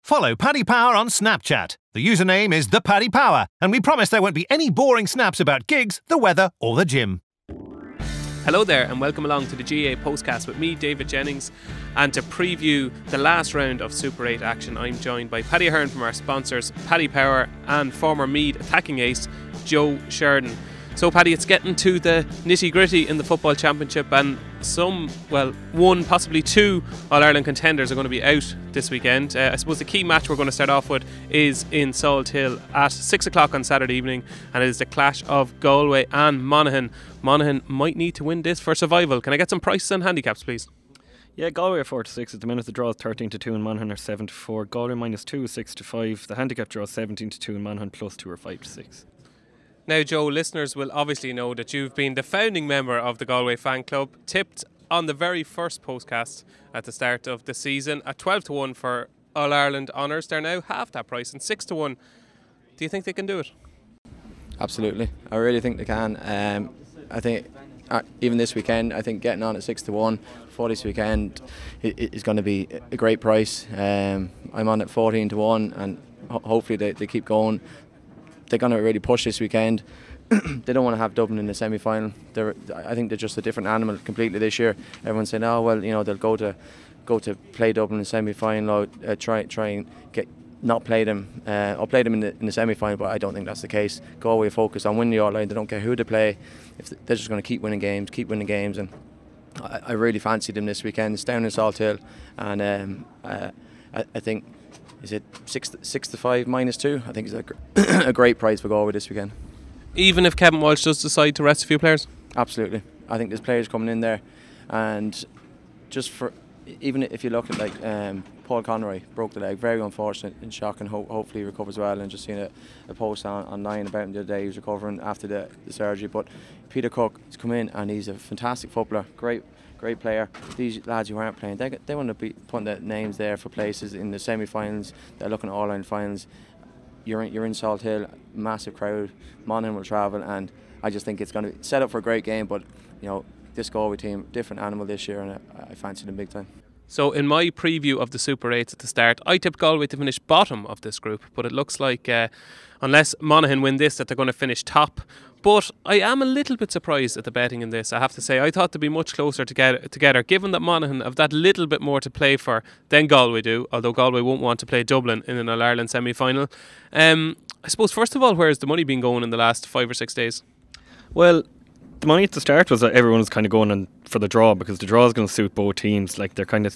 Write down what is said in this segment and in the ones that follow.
Follow Paddy Power on Snapchat. The username is @ThePaddyPower, and we promise there won't be any boring snaps about gigs, the weather or the gym. Hello there and welcome along to the GAA Postcast with me, David Jennings, and to preview the last round of Super 8 action I'm joined by Paddy Ahern from our sponsors Paddy Power and former Meath attacking ace Joe Sheridan. So Paddy, it's getting to the nitty gritty in the football championship, and one, possibly two All-Ireland contenders are going to be out this weekend. I suppose the key match we're going to start off with is in Salt Hill at 6 o'clock on Saturday evening, and it is the clash of Galway and Monaghan. Monaghan might need to win this for survival. Can I get some prices and handicaps, please? Yeah, Galway are 4-6 at the minute. The draw is 13-2 and Monaghan are 7-4. Galway -2 is 6-5. The handicap draw is 17-2 and Monaghan +2 are 5-6. Now, Joe, listeners will obviously know that you've been the founding member of the Galway fan club, tipped on the very first postcast at the start of the season at 12-1 for All-Ireland honours. They're now half that price and 6-1. Do you think they can do it? Absolutely. I really think they can. I think even this weekend, I think getting on at 6-1 for this weekend is going to be a great price. I'm on at 14-1 and hopefully they keep going. They're going to really push this weekend. They don't want to have Dublin in the semi-final. I think they're just a different animal completely this year. Everyone's saying, oh well, they'll go to play Dublin in the semi-final, try and not play them or play them in the semi-final. But I don't think that's the case. Galway focus on winning the All-Ireland. They don't care who they play. They're just going to keep winning games, and I really fancy them this weekend. It's down in Salt Hill, and I think. Is it 6-5 -2? I think it's a great price for Galway this weekend. Even if Kevin Walsh does decide to rest a few players? Absolutely. I think there's players coming in there, and even if you look at Paul Conroy broke the leg, very unfortunate and shocking. Hopefully he recovers well, and just seen a post online about him the other day. He was recovering after the surgery. But Peter Cook has come in and he's a fantastic footballer, great player. These lads who aren't playing, they want to be putting their names there for places in the semi-finals. They're looking at All-Ireland finals. You're in Salt Hill, massive crowd. Monaghan will travel, and I just think it's going to be set up for a great game. But this Galway team, different animal this year, and I fancy them big time. So in my preview of the Super 8s at the start, I tipped Galway to finish bottom of this group, but it looks like unless Monaghan win this, that they're going to finish top. But I am a little bit surprised at the betting in this, I have to say. I thought they'd be much closer together, given that Monaghan have that little bit more to play for than Galway do, although Galway won't want to play Dublin in an All-Ireland semi-final. I suppose, first of all, where's the money been going in the last 5 or 6 days? Well, the money at the start was that everyone was kind of going for the draw, because the draw is going to suit both teams. Like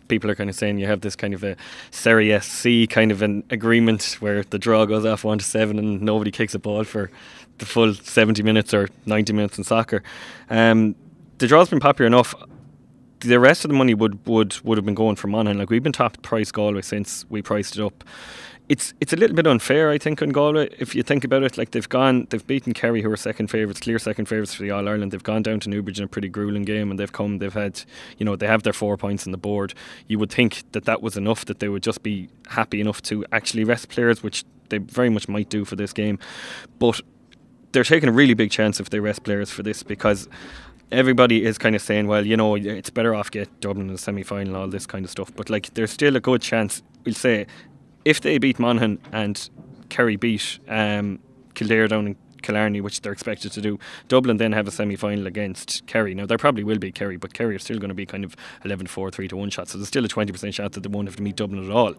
people are kind of saying you have this kind of a Serie C kind of an agreement where the draw goes off 1-7 and nobody kicks a ball for the full 70 minutes or 90 minutes in soccer. The draw's been popular enough. The rest of the money would have been going for Monaghan. Like, we've been top price Galway since we priced it up. It's a little bit unfair, I think, on Galway. If you think about it, like they've beaten Kerry, who are second favourites, clear second favourites for the All Ireland. They've gone down to Newbridge in a pretty gruelling game, and they've had, they have their 4 points on the board. You would think that was enough, that they would just be happy enough to actually rest players, which they very much might do for this game. But they're taking a really big chance if they rest players for this, because everybody is kind of saying, well, it's better off get Dublin in the semi-final, all this kind of stuff. But like, there's still a good chance, we'll say, if they beat Monaghan and Kerry beat Kildare down in Killarney, which they're expected to do, Dublin then have a semi-final against Kerry. Now, there probably will be Kerry, but Kerry are still going to be kind of 11-4, 3-1 shots. So there's still a 20% chance that they won't have to meet Dublin at all.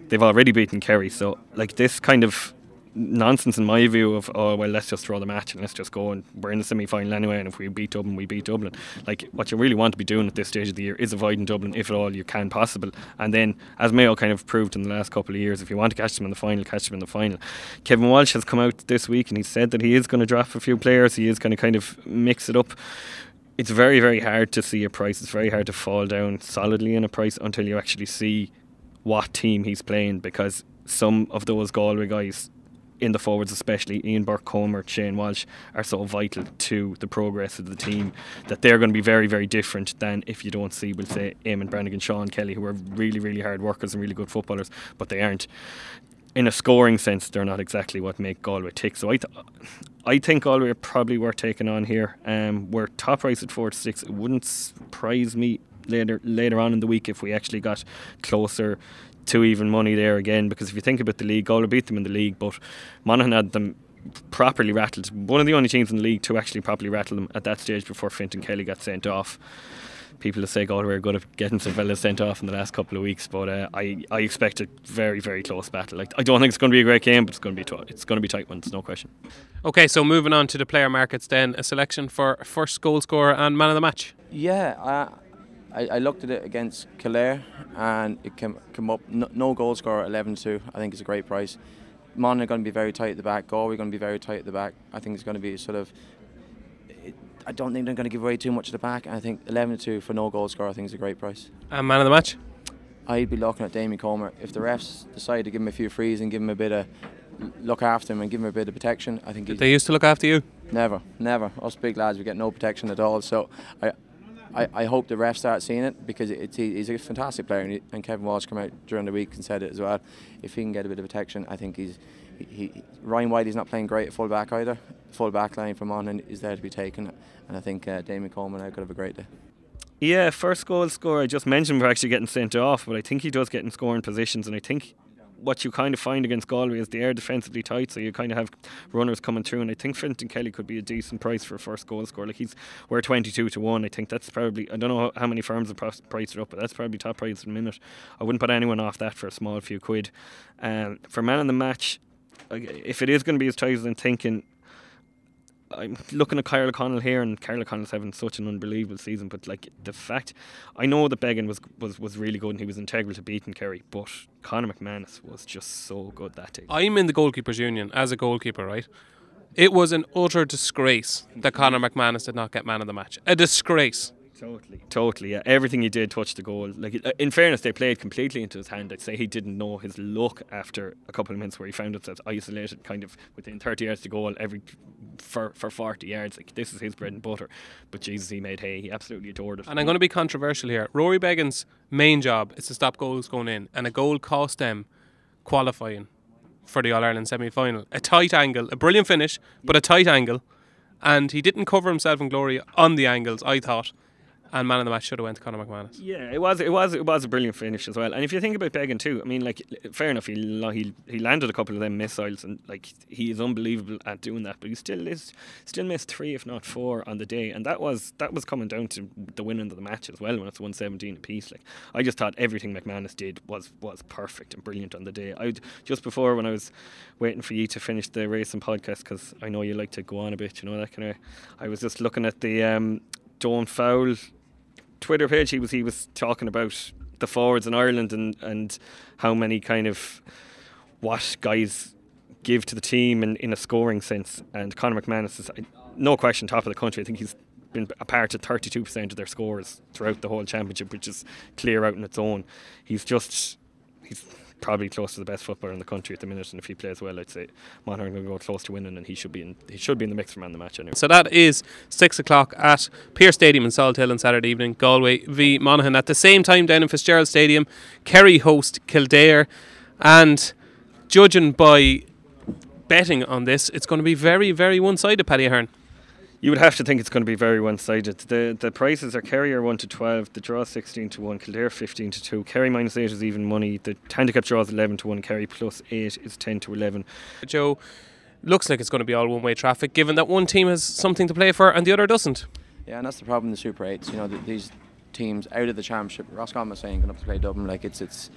They've already beaten Kerry. So, like, this kind of nonsense in my view of, oh well, let's just throw the match and let's just go, and we're in the semi-final anyway, and if we beat Dublin, we beat Dublin. Like, what you really want to be doing at this stage of the year is avoiding Dublin if at all you can possible. And then, as Mayo kind of proved in the last couple of years, if you want to catch them in the final, catch them in the final. Kevin Walsh has come out this week and he said that he is going to drop a few players. He is going to kind of mix it up. It's very, very hard to see a price. It's very hard to fall down solidly in a price until you actually see what team he's playing, because some of those Galway guys in the forwards, especially Ian Burke-Comer, Shane Walsh, are so vital to the progress of the team that they're going to be very, very different than if you don't see, we'll say, Eamon Brannigan, Sean Kelly, who are really, really hard workers and really good footballers, but they aren't. In a scoring sense, they're not exactly what make Galway tick. So I think Galway are probably worth taking on here. We're top price at 4-6. It wouldn't surprise me later on in the week if we actually got closer 2 even money there again, because if you think about the league, Galway beat them in the league, but Monaghan had them properly rattled. One of the only teams in the league to actually properly rattle them at that stage before Fintan Kelly got sent off. People that say Galway were good at getting some fellas sent off in the last couple of weeks, but I expect a very, very close battle. Like, I don't think it's going to be a great game, but it's going to be tight ones, no question. Okay, so moving on to the player markets then, a selection for first goal scorer and man of the match. Yeah, I looked at it against Clare and it came up no goal scorer 11-2. I think it's a great price. Monaghan are going to be very tight at the back. Galway are going to be very tight at the back. I think it's going to be sort of. I don't think they're going to give away too much at the back. I think 11-2 for no goal scorer, I think is a great price. And man of the match? I'd be looking at Damien Comer. If the refs decide to give him a few frees and give him a bit of look after him and give him a bit of protection, I think. Did they used to look after you? Never. Us big lads, we get no protection at all. So I hope the refs start seeing it, because he's a fantastic player, and Kevin Walsh came out during the week and said it as well. If he can get a bit of protection, I think Ryan Whitey's not playing great at full back either. Full back line from on is there to be taken, and I think Damien Coleman could have a great day. Yeah, first goal scorer, I just mentioned we're actually getting sent off, but I think he does get in scoring positions, and I think what you kind of find against Galway is they are defensively tight, so you kind of have runners coming through, and I think Fintan Kelly could be a decent price for a first goal scorer. Like, we're 22-1. I think that's probably, I don't know how many firms have priced it up, but that's probably top price at the minute. I wouldn't put anyone off that for a small few quid. For man of the match, if it is going to be as tight as I'm thinking, I'm looking at Kyle O'Connell here, and Kyle O'Connell's having such an unbelievable season, but like, the fact, I know that Beggan was really good and he was integral to beating Kerry, but Conor McManus was just so good that day. I'm in the goalkeepers union as a goalkeeper, right? It was an utter disgrace that Conor McManus did not get man of the match. A disgrace. Totally. Yeah. Everything he did touched the goal. Like, in fairness, they played completely into his hand. I'd say he didn't know his luck after a couple of minutes where he found himself isolated, kind of within 30 yards to goal for 40 yards. Like, this is his bread and butter. But Jesus, he made hay. He absolutely adored it. And I'm going to be controversial here. Rory Beggan's main job is to stop goals going in, and a goal cost them qualifying for the All-Ireland semi-final. A tight angle, a brilliant finish, but a tight angle, and he didn't cover himself in glory on the angles, I thought. And man of the match should have went to Conor McManus. Yeah, it was a brilliant finish as well. And if you think about Beggan too, I mean, like, fair enough, he landed a couple of them missiles, and like, he is unbelievable at doing that. But he still missed 3 if not 4 on the day, and that was coming down to the winning of the match as well, when it's 117 apiece. Like, I just thought everything McManus did was perfect and brilliant on the day. Just before, when I was waiting for you to finish the racing podcast, because I know you like to go on a bit, you know, that kind of, I was just looking at the Don't Foul Twitter page. He was talking about the forwards in Ireland and how many kind of what guys give to the team in a scoring sense, and Conor McManus is no question top of the country. I think he's been a part of 32% of their scores throughout the whole championship, which is clear out on its own. He's probably close to the best footballer in the country at the minute, and if he plays well, I'd say Monaghan are going to go close to winning, and he should be in the mix for man of the match anyway. So that is 6 o'clock at Pearse Stadium in Salthill on Saturday evening. Galway v Monaghan. At the same time, down in Fitzgerald Stadium, Kerry host Kildare, and judging by betting on this, it's going to be very, very one-sided, Paddy Ahern. You would have to think it's going to be very one-sided. The prices are Kerry are 1-12, the draw 16-1, Kildare 15-2. Kerry -8 is even money. The handicap draw is 11-1. Kerry +8 is 10-11. Joe, looks like it's going to be all one-way traffic, given that one team has something to play for and the other doesn't. Yeah, and that's the problem in the Super 8s. You know, these teams out of the championship. Roscommon was saying going up to play Dublin. Like, it's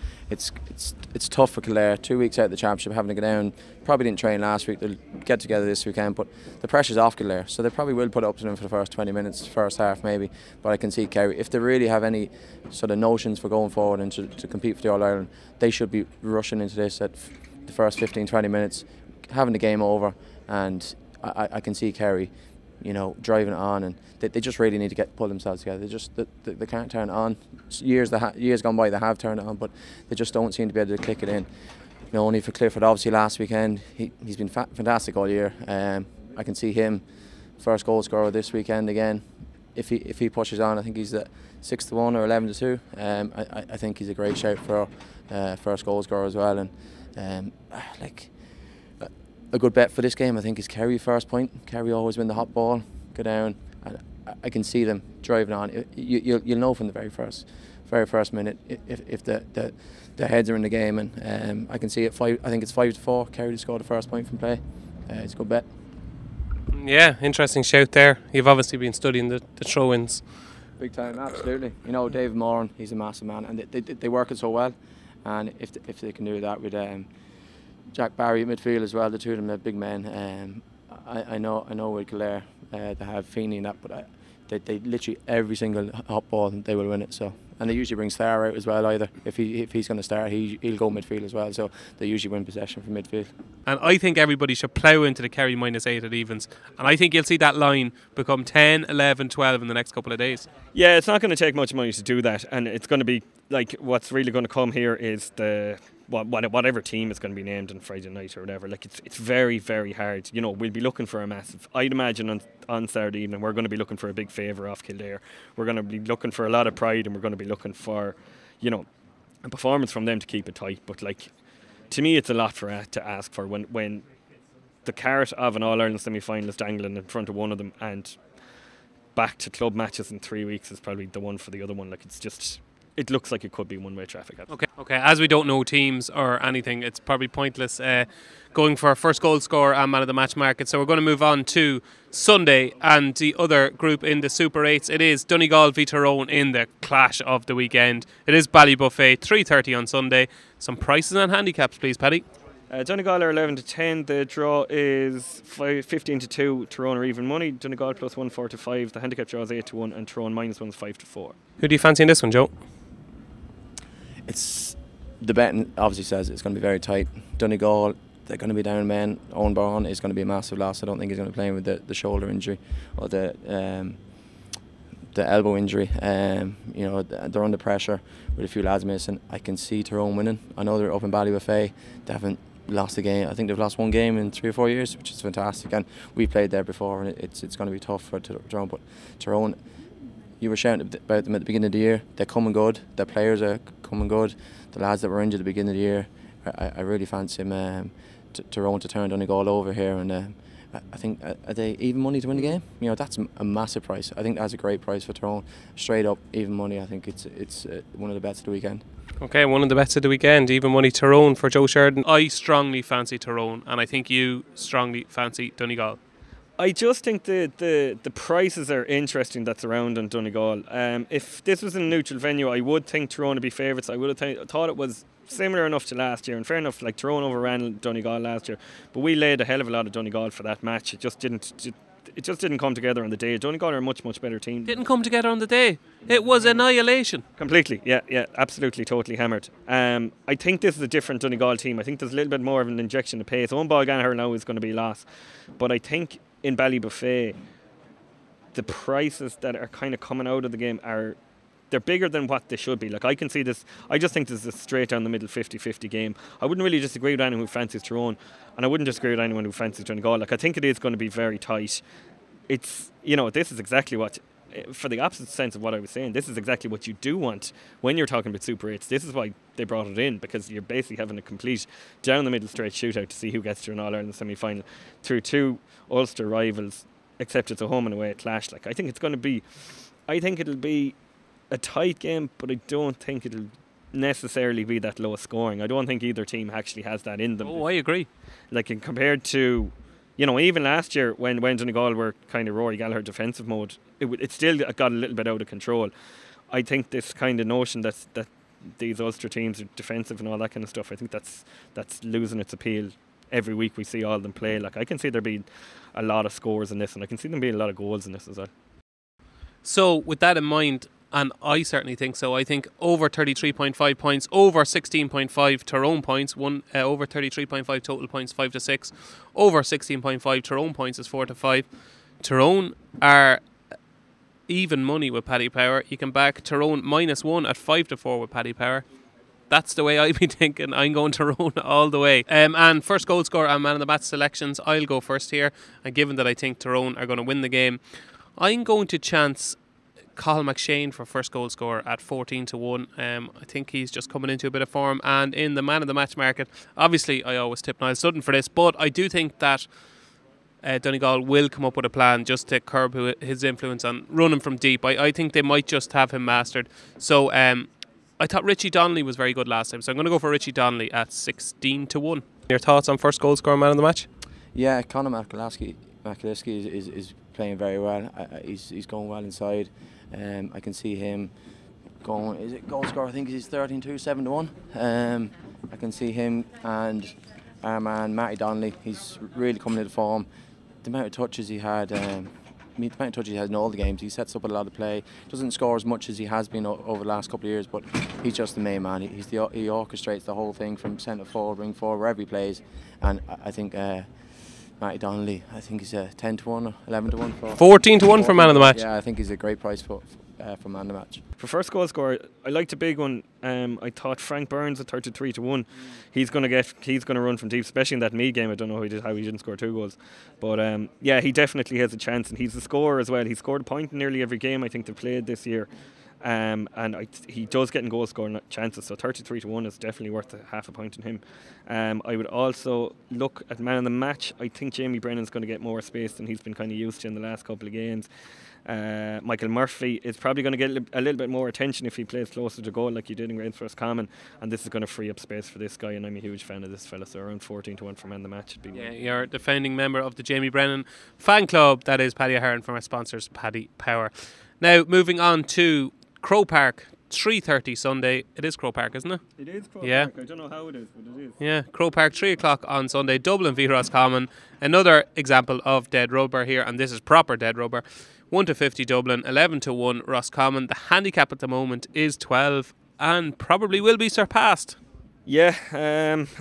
tough for Clare. 2 weeks out of the championship, having to go down. Probably didn't train last week. They'll get together this weekend, but the pressure's off Clare, so they probably will put it up to them for the first 20 minutes, first half maybe. But I can see Kerry, if they really have any sort of notions for going forward and to compete for the All Ireland, they should be rushing into this at the first 15-20 minutes, having the game over, and I can see Kerry, you know, driving it on, and they just really need to pull themselves together. They can't turn it on. Years gone by they have turned it on, but they just don't seem to be able to click it in. You know, only for Clifford, obviously last weekend, he's been fantastic all year. I can see him first goal scorer this weekend again. If he pushes on, I think he's at 6-1 or 11-2. I think he's a great shout for first goal scorer as well, and a good bet for this game, I think, is Kerry first point. Kerry always win the hot ball, go down, and I can see them driving on. You'll know from the very first very first minute if the heads are in the game, and I can see it. I think it's 5-4. Kerry to score the first point from play. It's a good bet. Yeah, interesting shout there. You've obviously been studying the throw-ins. Big time, absolutely. You know, Dave Moran, he's a massive man, and they work it so well. And if they can do that with Jack Barry at midfield as well, the two of them are big men. I know with Clare they have Feeney in that, but they literally every single hot ball they will win it. So, and they usually bring Star out as well. Either if he's going to start, he'll go midfield as well. So they usually win possession from midfield. And I think everybody should plough into the Kerry -8 at evens. And I think you'll see that line become 10, 11, 12 in the next couple of days. Yeah, it's not going to take much money to do that, and it's going to be like what's really going to come here is whatever team is going to be named on Friday night or whatever. Like it's very, very hard. You know, we'll be looking for a massive. I'd imagine on Saturday evening we're going to be looking for a big favour off Kildare. We're going to be looking for a lot of pride, and we're going to be looking for, you know, a performance from them to keep it tight. But like, to me, it's a lot to ask for when the carrot of an All-Ireland semi-final is dangling in front of one of them, and back to club matches in 3 weeks is probably the one for the other one. Like, it's just, it looks like it could be one-way traffic. Okay. As we don't know teams or anything, it's probably pointless going for first goal scorer and man of the match market. So we're going to move on to Sunday and the other group in the Super 8s. It is Donegal v Tyrone in the clash of the weekend. It is Ballybuffet, 3:30 on Sunday. Some prices and handicaps, please, Paddy. Donegal are 11-10. The draw is 15-2. Tyrone are even money. Donegal plus 145. The handicap draw is 8-1, and Tyrone -1 is 5-4. Who do you fancy in this one, Joe? It's the betting obviously says it's going to be very tight. Donegal, they're going to be down men. Owen Barron is going to be a massive loss. I don't think he's going to be playing with the shoulder injury or the elbow injury. You know, they're under pressure with a few lads missing. I can see Tyrone winning. I know they're up in Ballybuffet. They haven't lost a game. I think they've lost one game in 3 or 4 years, which is fantastic. And we played there before, and it's going to be tough for Tyrone. But Tyrone, you were shouting about them at the beginning of the year. They're coming good. Their players are coming good. The lads that were injured at the beginning of the year, I really fancy him, Tyrone to turn Donegal over here. And I think are they even money to win the game? You know, that's a massive price. I think that's a great price for Tyrone. Straight up even money. I think it's one of the bets of the weekend. Okay, one of the bets of the weekend, even money Tyrone for Joe Sheridan. I strongly fancy Tyrone, and I think you strongly fancy Donegal. I just think the prices are interesting that's around on Donegal. If this was in a neutral venue, I would think Tyrone would be favourites. I would have thought it was similar enough to last year, and fair enough, like Tyrone overran Donegal last year, but we laid a hell of a lot of Donegal for that match. It just didn't come together on the day. Donegal are a much better team. Didn't come together on the day. It was annihilation. Completely, yeah, absolutely, totally hammered. I think this is a different Donegal team. I think there's a little bit more of an injection of pace. One ball Gallagher now is going to be lost, but I think in Ballybuffet, the prices that are kind of coming out of the game they're bigger than what they should be. Like, I can see this. I just think this is a straight down the middle 50-50 game. I wouldn't really disagree with anyone who fancies Tyrone, and I wouldn't disagree with anyone who fancies Donegal. Like, I think it is going to be very tight. It's, you know, this is exactly what, for the opposite sense of what I was saying, this is exactly what you do want when you're talking about Super 8s. This is why they brought it in, because you're basically having a complete down the middle straight shootout to see who gets to an All-Ireland semi-final through two Ulster rivals, except it's a home and away clash. Like, I think it'll be a tight game, but I don't think it'll necessarily be that low scoring. I don't think either team actually has that in them. Oh, I agree. Like, compared to, you know, even last year when Donegal were kind of Rory Gallagher defensive mode, it still got a little bit out of control. I think this kind of notion that these Ulster teams are defensive and all that kind of stuff, I think that's losing its appeal. Every week we see all of them play. Like, I can see there being a lot of scores in this, and I can see there being a lot of goals in this as well. So with that in mind, and I certainly think so, I think over 33.5 points, over 16.5 Tyrone points, over 33.5 total points, 5-6, over 16.5 Tyrone points is 4-5. Tyrone are even money with Paddy Power. You can back Tyrone -1 at 5-4 with Paddy Power. That's the way I'd be thinking. I'm going Tyrone all the way. And first goal scorer and man of the match selections, I'll go first here. And given that I think Tyrone are going to win the game, I'm going to chance Cathal McShane for first goal scorer at 14-1. I think he's just coming into a bit of form. And in the man of the match market, obviously I always tip Niall Sutton for this, but I do think that Donegal will come up with a plan just to curb his influence on running from deep. I think they might just have him mastered. So I thought Richie Donnelly was very good last time, so I'm going to go for Richie Donnelly at 16-1. Your thoughts on first goal scorer man of the match? Yeah, Conor McAliskey is playing very well. He's going well inside. I can see him going. Is it goal scorer? I think he's 13-2, 7-1. I can see him and our man Matty Donnelly. He's really coming into form. The amount of touches he had. The amount of touches he has in all the games. He sets up a lot of play. Doesn't score as much as he has been over the last couple of years, but he's just the main man. He orchestrates the whole thing from centre forward, ring forward, wherever he plays. And I think Matty Donnelly, I think he's 10-1 or 11-1 for 14-1 for man of the match. Yeah, I think he's a great price for man of the match. For first goal scorer, I liked a big one. I thought Frank Burns at 33-1. He's going to run from deep, especially in that Mead game. I don't know how he didn't score 2 goals, but yeah, he definitely has a chance, and he's a scorer as well. He scored a point in nearly every game I think they've played this year. And he does get in goal scoring chances, so 33-1 is definitely worth half a point in him. I would also look at man of the match. I think Jamie Brennan's going to get more space than he's been kind of used to in the last couple of games. Michael Murphy is probably going to get a little bit more attention if he plays closer to goal like he did in Roscommon, and this is going to free up space for this guy, and I'm a huge fan of this fella, so around 14-1 for man of the match would be You're the founding member of the Jamie Brennan fan club. That is Paddy Ahern from our sponsors, Paddy Power. Now moving on to Crow Park, 3:30 Sunday. It is Crow Park, isn't it? It is Crow Park. I don't know how it is, but it is. Yeah, Crow Park, 3 o'clock on Sunday. Dublin v Roscommon. Another example of dead rubber here, and this is proper dead rubber. 1-50 Dublin, 11-1 Roscommon. The handicap at the moment is 12 and probably will be surpassed. Yeah,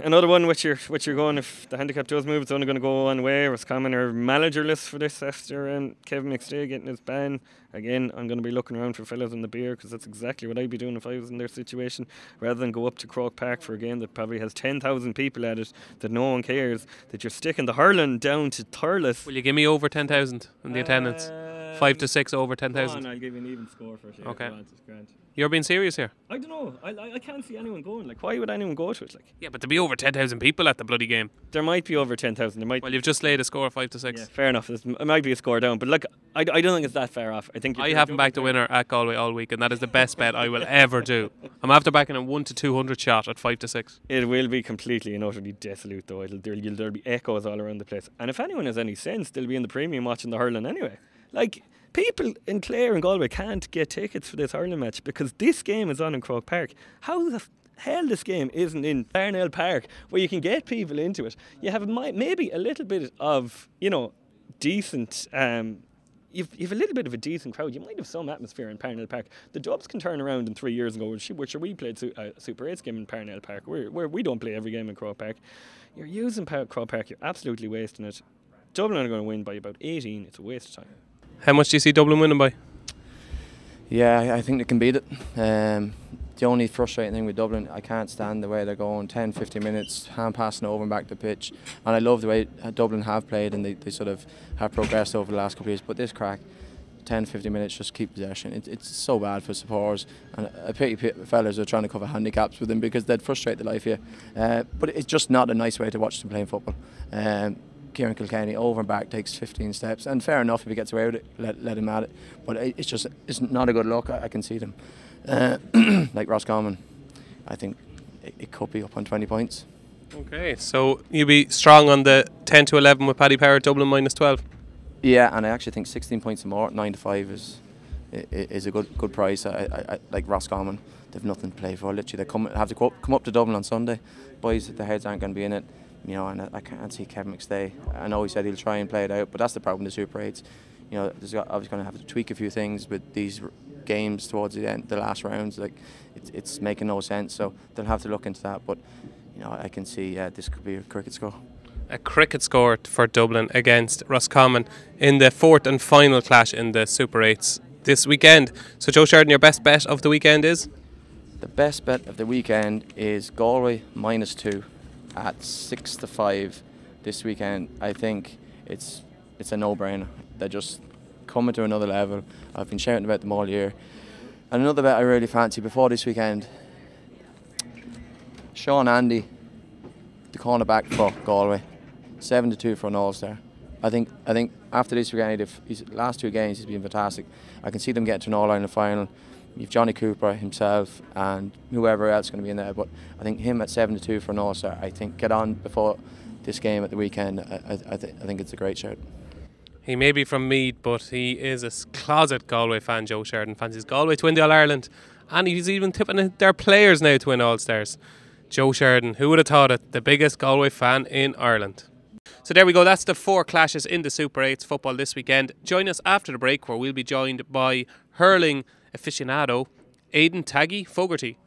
another one which you're going, if the handicap does move, it's only going to go one way. Roscommon are managerless for this after Kevin McStay getting his ban. Again, I'm going to be looking around for fellas in the beer, because that's exactly what I'd be doing if I was in their situation, rather than go up to Croke Park for a game that probably has 10,000 people at it, that no one cares, that you're sticking the hurling down to Thurles. Will you give me over 10,000 in the attendance? 5 to 6 over 10,000. I'll give you an even score for it. Okay. Grand. You're being serious here? I don't know. I can't see anyone going. Like, why would anyone go to it? Like, Yeah, but to be over 10,000 people at the bloody game. there might be over 10,000. There might. Well, you've just laid a score of 5 to 6. Yeah, fair enough. It might be a score down, but like, I don't think it's that far off. I haven't backed a winner at Galway all week, and that is the best bet I will ever do. I'm after backing a 1 to 200 shot at 5 to 6. It will be completely and utterly desolate, though. There'll be echoes all around the place. And if anyone has any sense, they'll be in the premium watching the hurling anyway. Like, people in Clare and Galway can't get tickets for this hurling match because this game is on in Croke Park. How the hell this game isn't in Darnell Park, where you can get people into it? You have maybe a little bit of, decent... You've a little bit of a decent crowd. You might have some atmosphere in Parnell Park. The Dubs can turn around in 3 years ago, which we played Super 8's game in Parnell Park. We don't play every game in Croke Park. You're using Croke Park. You're absolutely wasting it. Dublin are going to win by about 18. It's a waste of time. How much do you see Dublin winning by? Yeah, I think they can beat it. The only frustrating thing with Dublin, I can't stand the way they're going, 10-15 minutes, hand passing over and back to pitch. And I love the way Dublin have played, and they sort of have progressed over the last couple of years. But this crack, 10-15 minutes, just keep possession. It's so bad for supporters. And I pity fellas who are trying to cover handicaps with them, because they'd frustrate the life here. But it's just not a nice way to watch them playing football. Kieran Kilkenny over and back takes 15 steps, and fair enough if he gets away with it, let him at it. But it's not a good look. I can see them. Like Roscommon, I think it could be up on 20 points. Okay, so you'll be strong on the 10 to 11 with Paddy Power, Dublin minus 12. Yeah, and I actually think 16 points or more, 9 to 5 is a good price. I like Roscommon. They've nothing to play for. Literally, they have to come up to Dublin on Sunday. Boys, the heads aren't going to be in it. And I can't see Kevin McStay. I know he said he'll try and play it out, but that's the problem with the Super 8s. There's obviously going to have to tweak a few things with these games towards the end, the last rounds. Like, it's making no sense. So they'll have to look into that. But I can see this could be a cricket score. A cricket score for Dublin against Roscommon in the fourth and final clash in the Super 8s this weekend. So Joe Sheridan, your best bet of the weekend is? The best bet of the weekend is Galway minus 2 at 6 to 5 this weekend. I think it's a no-brainer. They're just coming to another level. I've been shouting about them all year. And another bet I really fancy before this weekend, Sean Andy, the cornerback for Galway, 7 to 2 for an All-Star. I think after this weekend, his last 2 games, he's been fantastic. I can see them getting to an All-Ireland final. you've Johnny Cooper himself and whoever else is going to be in there. But I think him at 7-2 for an All-Star, I think get on before this game at the weekend. I think it's a great shout. He may be from Meath, but he is a closet Galway fan. Joe Sheridan fancies Galway to win the All-Ireland, and he's even tipping their players now to win All-Stars. Joe Sheridan, who would have thought it, the biggest Galway fan in Ireland. So there we go, that's the 4 clashes in the Super 8's football this weekend. Join us after the break, where we'll be joined by hurling aficionado Aidan Taggy Fogarty.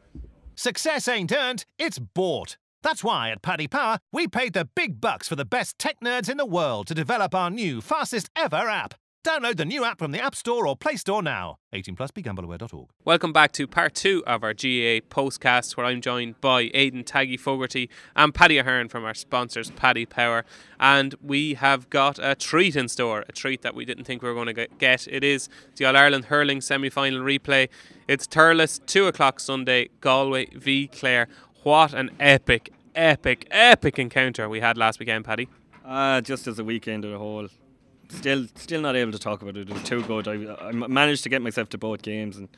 Success ain't earned, it's bought. That's why at Paddy Power, we paid the big bucks for the best tech nerds in the world to develop our new, fastest ever app. Download the new app from the App Store or Play Store now. 18+, begambleaware.org. Welcome back to part 2 of our GAA Postcast, where I'm joined by Aidan Taggy Fogarty and Paddy Ahern from our sponsors, Paddy Power. And we have got a treat in store, a treat that we didn't think we were going to get. It is the All-Ireland hurling semi-final replay. It's Thurles, 2 o'clock Sunday, Galway V Claire. What an epic encounter we had last weekend, Paddy. Just as a weekend as a whole. Still not able to talk about it. It was too good. I managed to get myself to both games, and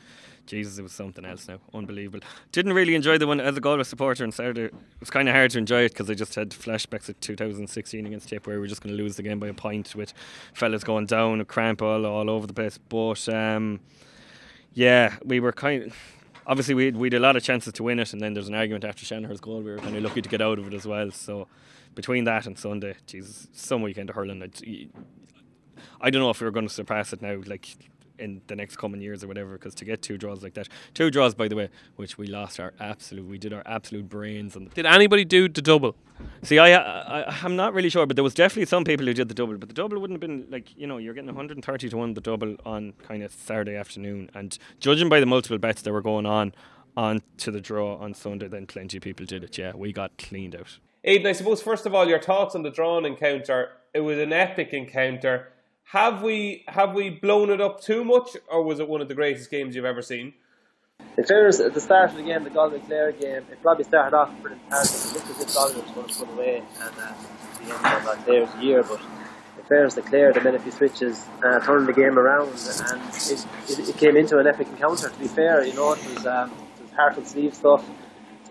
Jesus, it was something else now. Unbelievable. Didn't really enjoy the one as a Galway supporter on Saturday. It was kind of hard to enjoy it because I just had flashbacks of 2016 against Tip, where we were just going to lose the game by a point with fellas going down, a cramp all over the place. But yeah, we were obviously we had a lot of chances to win it, and then there's an argument after Shanahan's goal. We were kind of lucky to get out of it as well. So between that and Sunday, Jesus, some weekend of hurling. I don't know if we were going to surpass it now, like in the next coming years or whatever, because to get 2 draws like that, 2 draws by the way, which we did our absolute brains on. Did anybody do the double? See, I'm not really sure, but there was definitely some people who did the double, but the double wouldn't have been like, you're getting 130 to 1 the double on kind of Saturday afternoon, and judging by the multiple bets that were going on to the draw on Sunday, then plenty of people did it. Yeah, we got cleaned out. Aidan, I suppose first of all, your thoughts on the drawn encounter. It was an epic encounter. Have we blown it up too much, or was it one of the greatest games you've ever seen? In fairness, at the start of the game, the Galway Clare game, it probably started off pretty hard. It looked as if Galway was going to put away, and the end of Clare's year. But in fairness, the Clare, they made a few switches, turned the game around, and it came into an epic encounter. To be fair, it was heart and sleeve stuff.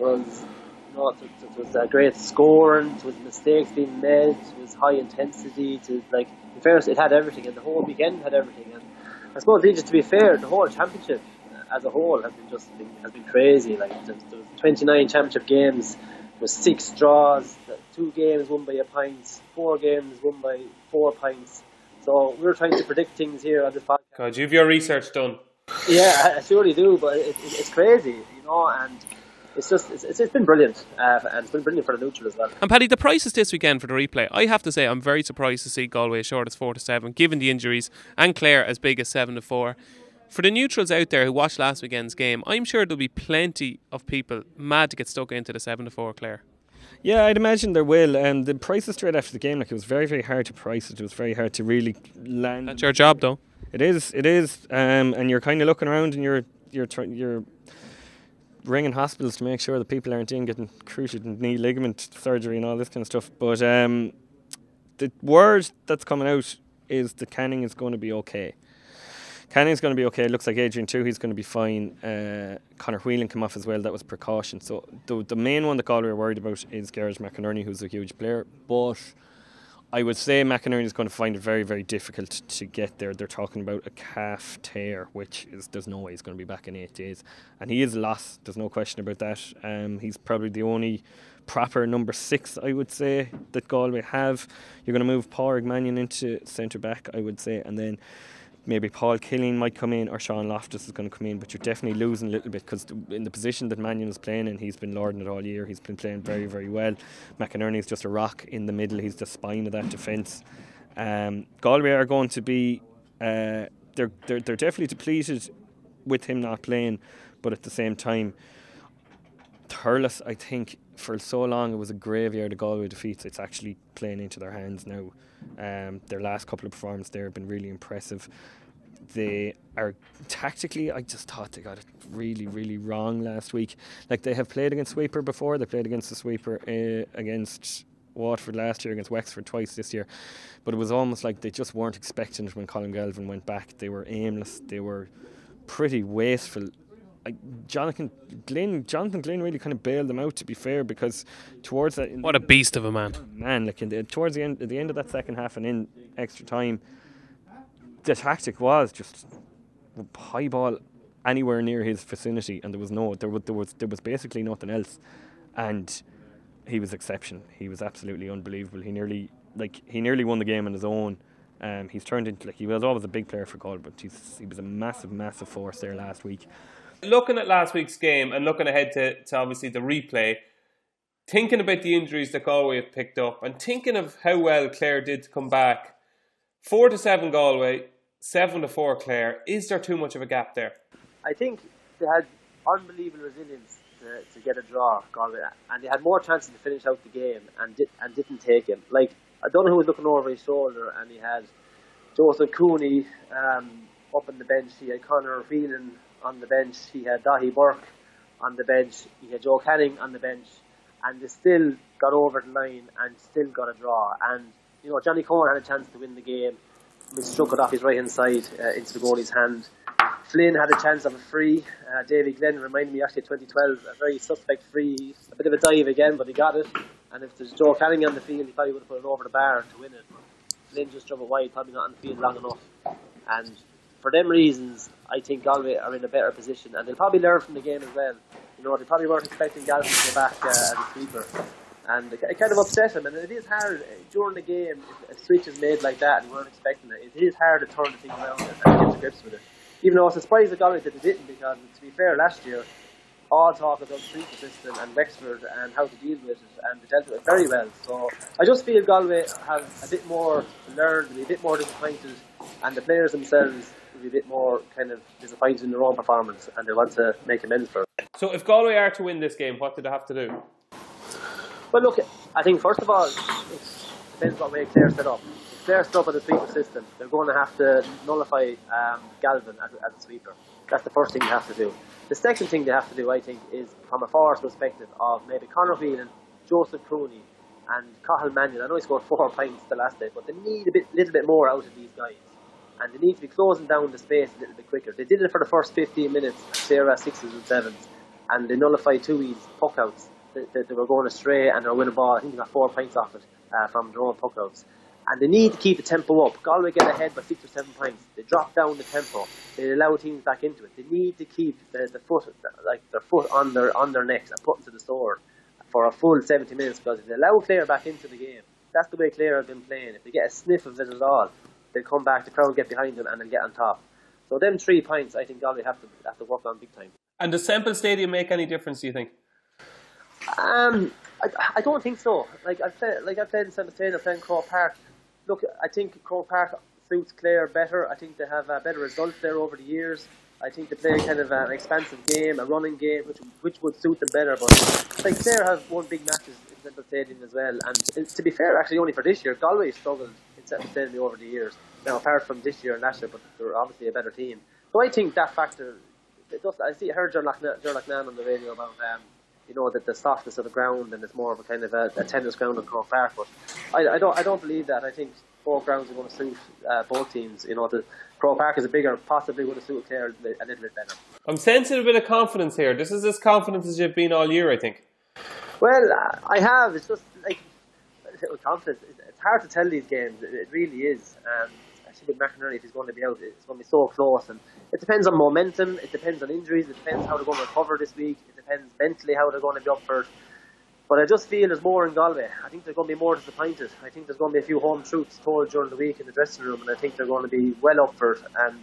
It was great scoring. It was mistakes being made. It was high intensity. In fairness, it had everything, and the whole weekend had everything. And I suppose, just to be fair, the whole championship as a whole has been crazy. Like there was 29 championship games, there was 6 draws, 2 games won by a point, 4 games won by 4 points. So we were trying to predict things here on this podcast. God, you've your research done. Yeah, I surely do, but it's crazy, and it's been brilliant, and it's been brilliant for the neutral as well. And Paddy, the prices this weekend for the replay, I have to say I'm very surprised to see Galway as short as 4-7, given the injuries, and Clare as big as 7-4. For the neutrals out there who watched last weekend's game, I'm sure there'll be plenty of people mad to get stuck into the 7-4 Clare. Yeah, I'd imagine there will. The prices straight after the game, it was very, very hard to price it. It was very hard to really land. That's your job, though. It is. And you're kind of looking around, and you're ringing hospitals to make sure that people aren't in getting cruciate and knee ligament surgery and all this kind of stuff. But the word that's coming out is that Canning is going to be okay. Canning's going to be okay. It looks like Adrian too. He's going to be fine. Conor Whelan came off as well. That was precaution. So the main one that Galway are worried about is Garage McInerney, who's a huge player. But I would say McInerney is going to find it very, very difficult to get there. They're talking about a calf tear, which there's no way he's going to be back in 8 days. And he is a loss. There's no question about that. He's probably the only proper number 6, I would say, that Galway have. You're going to move Pádraig Mannion into centre back, I would say, and then maybe Paul Killeen might come in, or Sean Loftus is going to come in, but you're definitely losing a little bit, because in the position that Mannion is playing in, he's been lording it all year. He's been playing very, very well. McInerney's just a rock in the middle. He's the spine of that defence. Galway are going to be they're definitely depleted with him not playing, but at the same time, Thurles, I think for so long it was a graveyard of Galway defeats. It's actually playing into their hands now. Their last couple of performances there have been really impressive. They are tactically, I just thought they got it really, really wrong last week. Like, they have played against Sweeper before. They played against the Sweeper against Waterford last year, against Wexford twice this year. But it was almost like they just weren't expecting it when Colin Galvin went back. They were aimless. They were pretty wasteful Jonathan Glynn really kind of bailed them out, to be fair, because towards that, What a beast of a man. like towards the end of that second half and in extra time, the tactic was just high ball anywhere near his vicinity, and there was basically nothing else, and he was exceptional. He was absolutely unbelievable. He nearly won the game on his own. He's turned into, he was always a big player for Galway, but he was a massive force there last week. Looking at last week's game and looking ahead to obviously the replay, thinking about the injuries that Galway have picked up and thinking of how well Clare did to come back, 4-7 Galway, 7-4 Clare. Is there too much of a gap there? I think they had unbelievable resilience to get a draw, Galway, and they had more chances to finish out the game and didn't take him. Like, I don't know who was looking over his shoulder, and he had Joseph Cooney up on the bench. He had Conor Phelan on the bench. He had Dahi Burke on the bench. He had Joe Canning on the bench, and they still got over the line and still got a draw. And Johnny Cohen had a chance to win the game. He struck it off his right hand side into the goalie's hand. Flynn had a chance of a free. David Glenn reminded me actually of 2012, a very suspect free, a bit of a dive again, but he got it. And if there's Joe Canning on the field, he probably would have put it over the bar to win it. But Flynn just drove it wide, probably not on the field long enough. And for them reasons, I think Galway are in a better position, and they'll probably learn from the game as well. They probably weren't expecting Galway to go back as a sweeper. And it kind of upset them, and it is hard during the game, if a switch is made like that and you weren't expecting it, it is hard to turn the thing around and get to grips with it. Even though I was surprised at Galway that they didn't, because to be fair, last year, all talk about the sweeper system and Wexford and how to deal with it, and they dealt with it very well. So I just feel Galway have a bit more to learn, to be a bit more disappointed, and the players themselves will be a bit more kind of disappointed in their own performance, and they want to make amends for it. So if Galway are to win this game, what do they have to do? Well, look, I think first of all, it depends what way Clare set up. If Clare set up with a sweeper system, they're going to have to nullify Galvin as a sweeper. That's the first thing they have to do. The second thing they have to do, I think, is from a forward's perspective of maybe Conor Phelan, Joseph Cooney and Cathal Mannion. I know he scored 4 points the last day, but they need a little bit more out of these guys. And they need to be closing down the space a little bit quicker. They did it for the first 15 minutes, Clare 6s and 7s, and they nullified Tui's puckouts. They were going astray and they were winning ball. I think they got 4 points off it from their own puckouts. And they need to keep the tempo up. Galway get ahead by 6 or 7 points. They drop down the tempo. They allow teams back into it. They need to keep their foot on their necks and put them to the sword for a full 70 minutes, because if they allow Clare back into the game, that's the way Clare have been playing. If they get a sniff of it at all, they'll come back, the crowd will get behind them and they'll get on top. So them 3 points, I think Galway have to work on big time. And does Semple Stadium make any difference, do you think? I don't think so. I've played in Semple Stadium, I've played in Croke Park. Look, I think Croke Park suits Clare better. I think they have better results there over the years. I think they play kind of an expansive game, a running game, which would suit them better. But Clare have won big matches in Semple Stadium as well. And to be fair, actually only for this year, Galway struggled in Semple Stadium over the years. Now, apart from this year and last year, but they're obviously a better team. So I think that factor. I heard Ger Loughnane on the radio about that the softness of the ground, and it's more of a kind of a tennis ground in Croke Park. But I don't believe that. I think both grounds are going to suit both teams. The Croke Park is possibly would have suited Clare a little bit better. I'm sensing a bit of confidence here. This is as confident as you've been all year, I think. Well, I have. It's just confidence. It's hard to tell these games. It really is. Especially with McInerney, if he's going to be out, it's going to be so close. And it depends on momentum. It depends on injuries. It depends how they're going to recover this week. It depends mentally how they're going to be up for it. But I just feel there's more in Galway. I think they're going to be more disappointed. I think there's going to be a few home truths told during the week in the dressing room, and I think they're going to be well up for it. And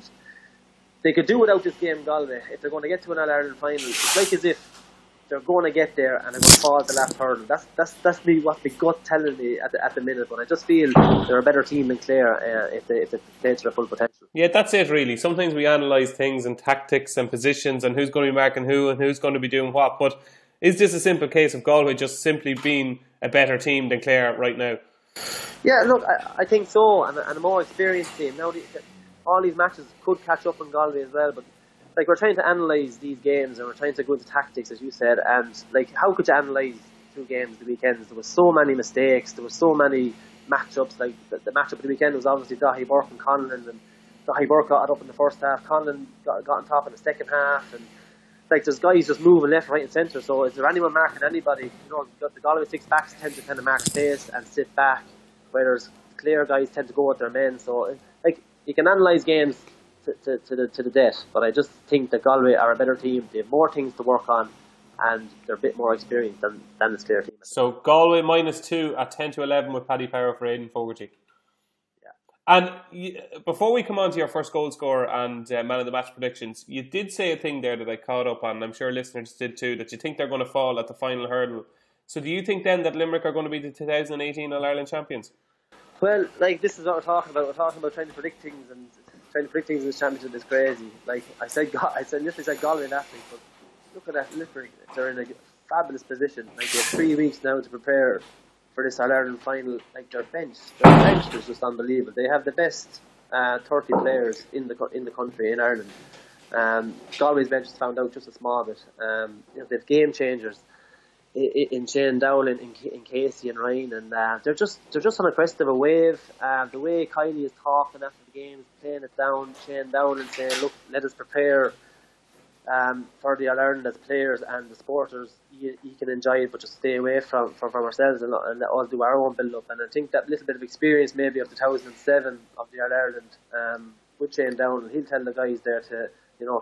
they could do without this game, Galway. If they're going to get to an All-Ireland final, it's like as if they're going to get there and they're going to fall at the last hurdle. That's me, what the gut telling me at the minute. But I just feel they're a better team than Clare if they play to their full potential. Yeah, that's it really. Sometimes we analyse things and tactics and positions and who's going to be marking who and who's going to be doing what. But is this a simple case of Galway just simply being a better team than Clare right now? Yeah, look, I think so. And a more experienced team. Now, all these matches could catch up in Galway as well, but we're trying to analyse these games and we're trying to go into tactics, as you said, and how could you analyse 2 games the weekends? There was so many mistakes, there were so many matchups. The matchup of the weekend was obviously Dahi Burke and Conlon, and Dahi Burke got it up in the first half, Conlon got on top in the second half, and like there's guys just moving left, right, and centre. So is there anyone marking anybody? The Galway 6 backs tend to kind of mark space and sit back, whereas Clare guys tend to go with their men. So like you can analyse games to the death, but I just think that Galway are a better team. They have more things to work on, and they're a bit more experienced than this Clare team. So Galway -2 at 10-11 with Paddy Power for Aidan Fogarty. And before we come on to your first goal scorer and man of the match predictions, you did say a thing there that I caught up on, and I'm sure listeners did too, that you think they're going to fall at the final hurdle. So do you think then that Limerick are going to be the 2018 All-Ireland champions? Well, like, this is what we're talking about. We're talking about trying to predict things, and trying to predict things in this championship is crazy. Like, I literally said Galway last week, but look at that, Limerick, they're in a fabulous position. Like, they have 3 weeks now to prepare for this All-Ireland final. Like, their bench is just unbelievable. They have the best 30 players in the country, in Ireland. Galway's bench has found out just a small bit. They have game changers in Shane Dowling, in Casey and Ryan, and they're just on a crest of a wave. The way Kylie is talking after the games, playing it down, Shane Dowling saying, "Look, let us prepare for the All-Ireland as players and the supporters. You can enjoy it, but just stay away from ourselves and let us do our own build-up." And I think that little bit of experience maybe of 2007 of the All-Ireland with Shane Dowling, he'll tell the guys there to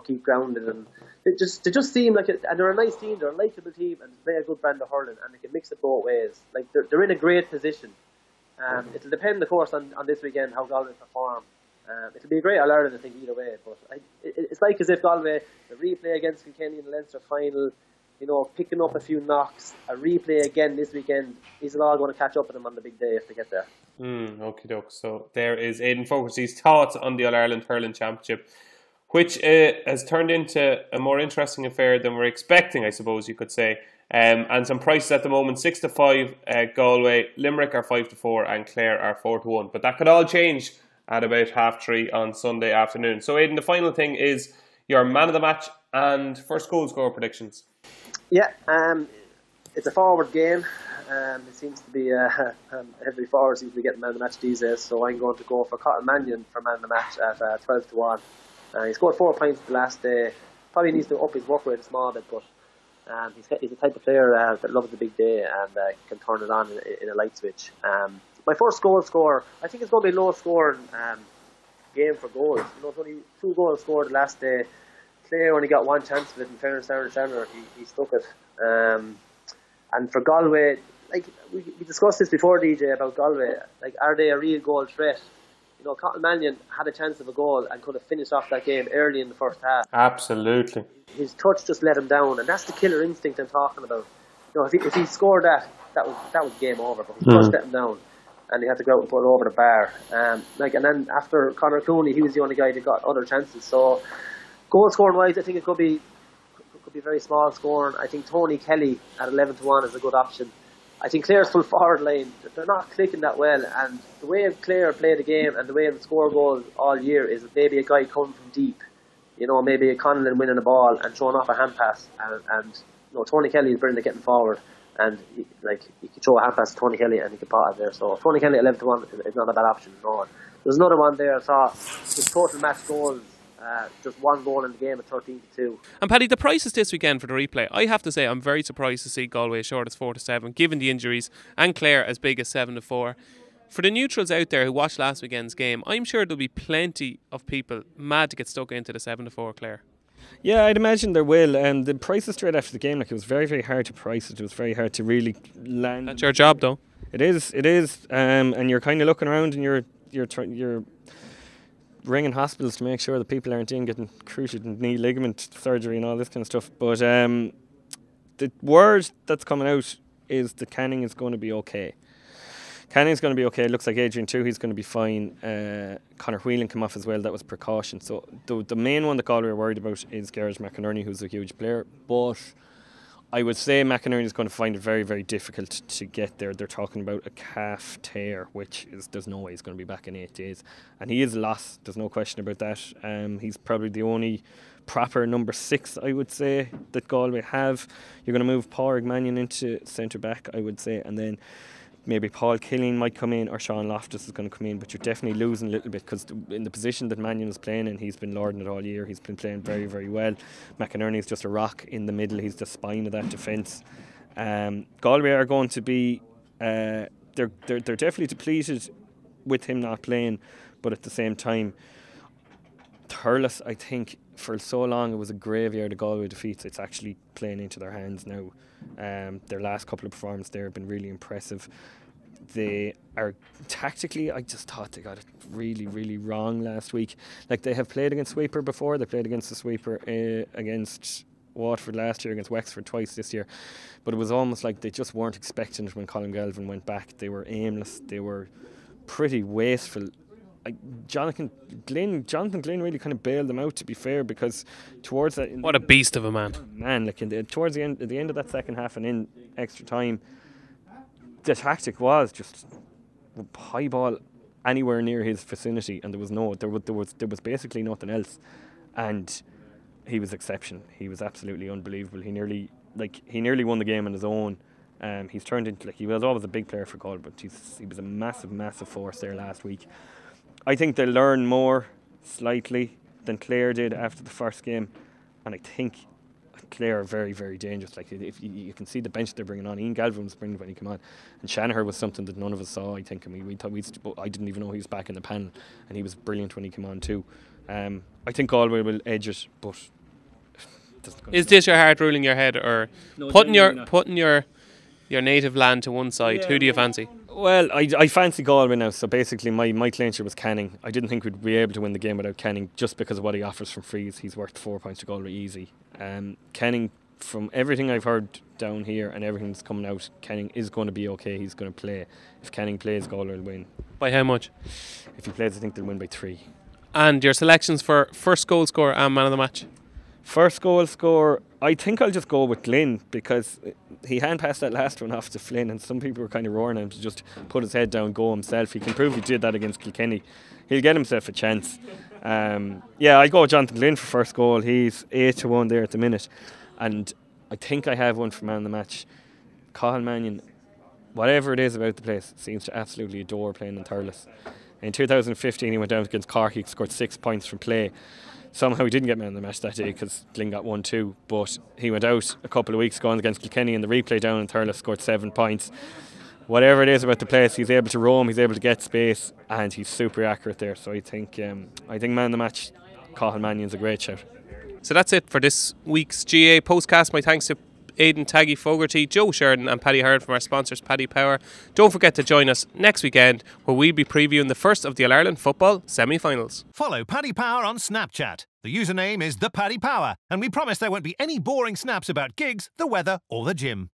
keep grounded, and they just seem like and they're a nice team, they're a likeable team, and they play a good brand of hurling, and they can mix it both ways. Like, they're in a great position. It'll depend, of course, on this weekend how Galway perform. It'll be a great All-Ireland, I think, either way. But it's like as if Galway, the replay against Kilkenny in the Leinster final, picking up a few knocks, a replay again this weekend, these are all going to catch up with them on the big day if they get there. Okie doke. So there is Aidan Fogarty's thoughts on the All-Ireland Hurling Championship, which has turned into a more interesting affair than we're expecting, I suppose you could say. And some prices at the moment: 6-5 Galway, Limerick are 5-4, and Clare are 4-1. But that could all change at about 3:30 on Sunday afternoon. So Aidan, the final thing is your man of the match and first goal scorer predictions. Yeah, it's a forward game. It seems to be every forward seems to be getting man of the match these days. So I'm going to go for Cotton Mannion for man of the match at 12-1. He scored 4 points the last day. Probably needs to up his work rate a small bit, but he's the type of player that loves the big day and can turn it on in a light switch. My first goal scorer, I think it's going to be a low scoring game for goals. It's only 2 goals scored the last day. Clare only got 1 chance of it. In fairness, Aaron Chandler, he stuck it. And for Galway, like we discussed this before, DJ, about Galway. Like, are they a real goal threat? Cotton Mannion had a chance of a goal and could have finished off that game early in the first half. Absolutely. His touch just let him down, and that's the killer instinct I'm talking about. If he scored that was game over. But his touch let him down, and he had to go out and put it over the bar. And then after Conor Clooney, he was the only guy that got other chances. So goal scoring wise, I think it could be very small scoring. I think Tony Kelly at 11-1 is a good option. I think Clare's full forward line, they're not clicking that well, and the way Clare play the game and the way they score goals all year is maybe a guy coming from deep, maybe a Conlon winning a ball and throwing off a hand pass, and Tony Kelly is brilliant at getting forward, and he could throw a hand pass to Tony Kelly and he could pot it there. So Tony Kelly at 11-1 is not a bad option. No. There's another one there. I saw his total match goals. Just 1 goal in the game at 13-2. And Paddy, the prices this weekend for the replay, I have to say I'm very surprised to see Galway as short as 4-7, given the injuries, and Clare as big as 7-4. For the neutrals out there who watched last weekend's game, I'm sure there'll be plenty of people mad to get stuck into the 7-4 Clare. Yeah, I'd imagine there will. The prices straight after the game, it was very, very hard to price it. It was very hard to really land. That's your job, though. It is. And you're kind of looking around and you're ringing hospitals to make sure that people aren't in getting cruciate and knee ligament surgery and all this kind of stuff. But the word that's coming out is that Canning is going to be okay. Canning's going to be okay. It looks like Adrian too, he's going to be fine. Conor Whelan came off as well. That was precaution. So the main one that Galway are worried about is Gareth McInerney, who's a huge player. But I would say McInerney is going to find it very, very difficult to get there. They're talking about a calf tear, which is, there's no way he's going to be back in 8 days. And he is lost, there's no question about that. He's probably the only proper number 6, I would say, that Galway have. You're going to move Pádraig Mannion into centre back, I would say. And then maybe Paul Killeen might come in or Sean Loftus is going to come in, but you're definitely losing a little bit because in the position that Mannion is playing in, he's been lording it all year. He's been playing very, very well. McInerney's just a rock in the middle. He's the spine of that defence. Galway are going to be they're definitely depleted with him not playing, but at the same time, Thurles, I think for so long it was a graveyard of Galway defeats. It's actually playing into their hands now. Their last couple of performances there have been really impressive. They are tactically, I just thought they got it really, really wrong last week. Like, they have played against Sweeper before. They played against the Sweeper against Waterford last year, against Wexford twice this year, but it was almost like they just weren't expecting it when Colin Galvin went back. They were aimless. They were pretty wasteful. Jonathan Glynn really kind of bailed them out, to be fair, because towards that, what a beast of a man, like towards the end, at the end of that second half and in extra time, the tactic was just high ball anywhere near his vicinity, and there was basically nothing else, and he was exceptional. He was absolutely unbelievable. He nearly won the game on his own. He's turned into, he was always a big player for Galway, but he was a massive force there last week. I think they'll learn more slightly than Clare did after the first game, and I think Clare are very, very dangerous. Like, if you can see the bench they're bringing on. Ian Galvin was bringing when he came on, and Shanahan was something that none of us saw. I think, we thought I didn't even know he was back in the panel, and he was brilliant when he came on too. I think Galway will edge it, but is this your heart ruling your head, or putting your native land to one side? Who do you fancy? Well, I fancy Galway now. So basically, my clincher was Canning. I didn't think we'd be able to win the game without Canning, just because of what he offers from frees. He's worth 4 points to Galway easy. Canning, from everything I've heard down here and everything that's coming out, Canning is going to be okay. He's going to play. If Canning plays, Galway will win. By how much? If he plays, I think they'll win by 3. And your selections for first goal scorer and man of the match? First goal scorer, I think I'll just go with Glynn, because he hand passed that last one off to Flynn, and some people were kind of roaring at him to just put his head down, go himself. He can prove he did that against Kilkenny. He'll get himself a chance. I go with Jonathan Glynn for first goal. He's 8-1 there at the minute, and I think I have one for man of the match. Cathal Mannion, whatever it is about the place, seems to absolutely adore playing in Thurles. In 2015 he went down against Cork. He scored 6 points from play. Somehow he didn't get man of the match that day because Glynn got 1-2, but he went out a couple of weeks ago against Kilkenny in the replay down in Thurles, scored 7 points. Whatever it is about the place, he's able to roam, he's able to get space, and he's super accurate there. So I think man of the match, Cathal Mannion's a great shout. So that's it for this week's GAA Postcast. My thanks to Aidan Taggy Fogarty, Joe Sheridan and Paddy Hurd from our sponsors Paddy Power. Don't forget to join us next weekend, where we'll be previewing the first of the All-Ireland football semi-finals. Follow Paddy Power on Snapchat. The username is ThePaddyPower, and we promise there won't be any boring snaps about gigs, the weather or the gym.